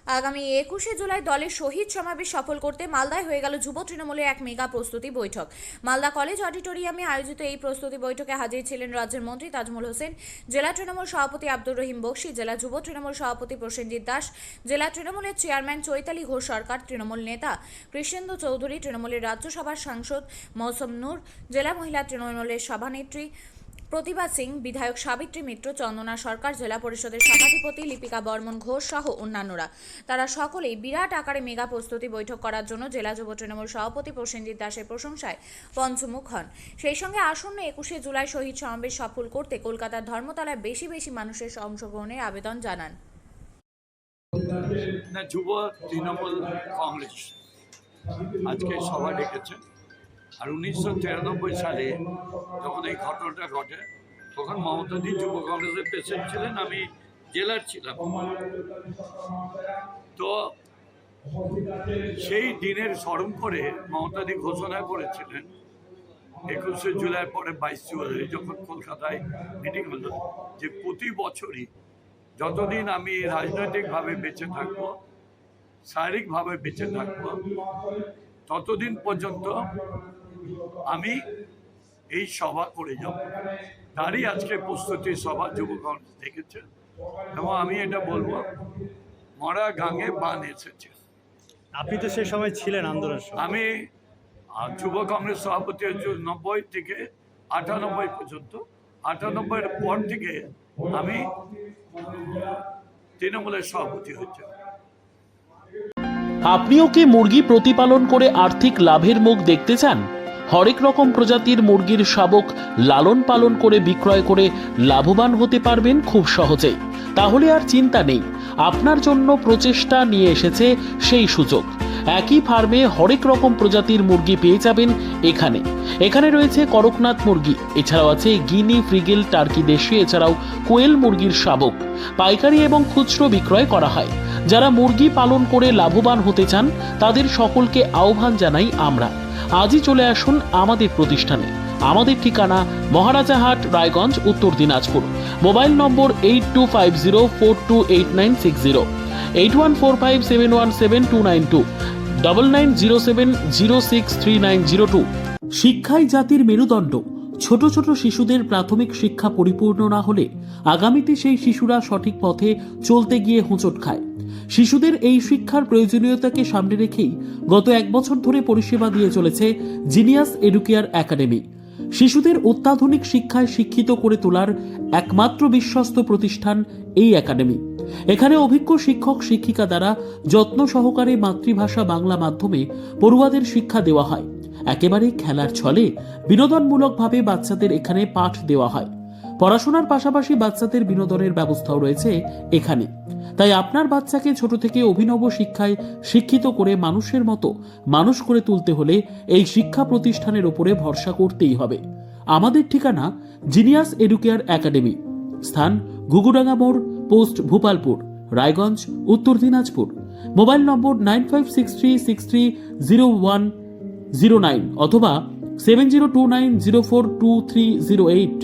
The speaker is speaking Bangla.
আগামী 21শে জুলাই দলের শহীদ সমাবেশ সফল করতে মালদায় হয়ে গেল যুব তৃণমূলের এক মেগা প্রস্তুতি বৈঠক। মালদা কলেজ অডিটোরিয়ামে আয়োজিত এই প্রস্তুতি বৈঠকে হাজির ছিলেন রাজ্যের মন্ত্রী তাজমুল হোসেন, জেলা তৃণমূল সভাপতি আব্দুর রহিম বক্সি, জেলা যুব তৃণমূল সভাপতি প্রসেনজিৎ দাস, জেলা তৃণমূলের চেয়ারম্যান চৈতালি ঘোষ সরকার, তৃণমূল নেতা কৃষ্ণেন্দু চৌধুরী, তৃণমূলের রাজ্যসভার সাংসদ মৌসুম নূর, জেলা মহিলা তৃণমূলের সভানেত্রী প্রতিভা সিং, বিধায়ক সাবিত্রী মিত্র, চন্দনা সরকার, জেলা পরিষদের সভাধিপতি লিপিকা বর্মন ঘোষ সহ অন্যান্যরা। তারা সকলেই বিরাট আকারে মেগা প্রস্তুতি বৈঠক করার জন্য জেলা যুব তৃণমূল সভাপতি প্রসেনজিৎ দাসের প্রশংসায় পঞ্চমুখ হন। সেই সঙ্গে আসন্ন 21শে জুলাই শহীদ সমাবেশ সফল করতে কলকাতার ধর্মতলায় বেশি বেশি মানুষের অংশগ্রহণের আবেদন জানান। যুব তৃণমূল কংগ্রেস আজকে সভা ডেকেছে। আর 1993 সালে যখন এই ঘটনাটা ঘটে তখন মমতাদি যুব কংগ্রেসের প্রেসিডেন্ট ছিলেন, আমি জেলার ছিলাম। তো সেই দিনের স্মরণ করে মমতাদি ঘোষণা করেছিলেন 21শে জুলাই পরে 22 জুলাই যখন কলকাতায় মিটিং হলো, যে প্রতি বছরই যতদিন আমি রাজনৈতিকভাবে বেঁচে থাকবো, শারীরিকভাবে বেঁচে থাকবো, ততদিন পর্যন্ত আমি এই সভা করে যাব। তারই আজকে প্রস্তুতি সভা যুব কংগ্রেস দেখেছে। এবং আমি এটা বলবো, মরা গাঙে বান এসেছে। আপনি তো সেই সময় ছিলেন আন্দোলন। আমি যুব কংগ্রেস সভাপতি 90 থেকে 98 পর্যন্ত, 98-এর পর থেকে আমি তৃণমূলের সভাপতি হয়েছে। আপনিও কি মুরগি প্রতিপালন করে আর্থিক লাভের মুখ দেখতে চান? হরেক রকম প্রজাতির মুরগির শাবক লালন পালন করে বিক্রয় করে লাভবান হতে পারবেন খুব সহজেই। তাহলে আর চিন্তা নেই, আপনার জন্য প্রচেষ্টা নিয়ে এসেছে সেই সুযোগ। একই ফার্মে হরেক রকম প্রজাতির মুরগি পেয়ে যাবেন এখানে রয়েছে করকনাথ মুরগি, এছাড়াও আছে গিনি, ফ্রিগেল, টার্কি দেশি, এছাড়াও কোয়েল মুরগির শাবক পাইকারি এবং খুচরো বিক্রয় করা হয়। যারা মুরগি পালন করে লাভবান হতে চান তাদের সকলকে আহ্বান জানাই আমরা। আজই চলে আসুন আমাদের প্রতিষ্ঠানে। আমাদের ঠিকানা মহারাজাহাট, রায়গঞ্জ, উত্তর দিনাজপুর। মোবাইল নম্বর 8250428960, 8145717292, 9907063902। শিক্ষাই জাতির মেরুদণ্ড। ছোট ছোট শিশুদের প্রাথমিক শিক্ষা পরিপূর্ণ না হলে আগামীতে সেই শিশুরা সঠিক পথে চলতে গিয়ে হোঁচট খায়। শিশুদের এই শিক্ষার প্রয়োজনীয়তাকে সামনে রেখেই গত 1 বছর ধরে পরিষেবা দিয়ে চলেছে জিনিয়াস এডুকেয়ার একাডেমি। শিশুদের অত্যাধুনিক শিক্ষায় শিক্ষিত করে তোলার একমাত্র বিশ্বস্ত প্রতিষ্ঠান এই একাডেমি। এখানে অভিজ্ঞ শিক্ষক শিক্ষিকা দ্বারা যত্ন সহকারে মাতৃভাষা বাংলা মাধ্যমে পড়ুয়াদের শিক্ষা দেওয়া হয়। একেবারে খেলার ছলে বিনোদনমূলকভাবে বাচ্চাদের এখানে পাঠ দেওয়া হয়। পড়াশোনার পাশাপাশি বাচ্চাদের বিনোদনের ব্যবস্থাও রয়েছে এখানে। তাই আপনার বাচ্চাকে ছোট থেকে অভিনব শিক্ষায় শিক্ষিত করে মানুষের মতো মানুষ করে তুলতে হলে এই শিক্ষা প্রতিষ্ঠানের উপরে ভরসা করতেই হবে। আমাদের ঠিকানা জিনিয়াস এডুকেয়ার একাডেমি, স্থান ঘুঘুডাঙ্গা মোড়, পোস্ট ভূপালপুর, রায়গঞ্জ, উত্তর দিনাজপুর। মোবাইল নম্বর 9563630109 অথবা 7029042308।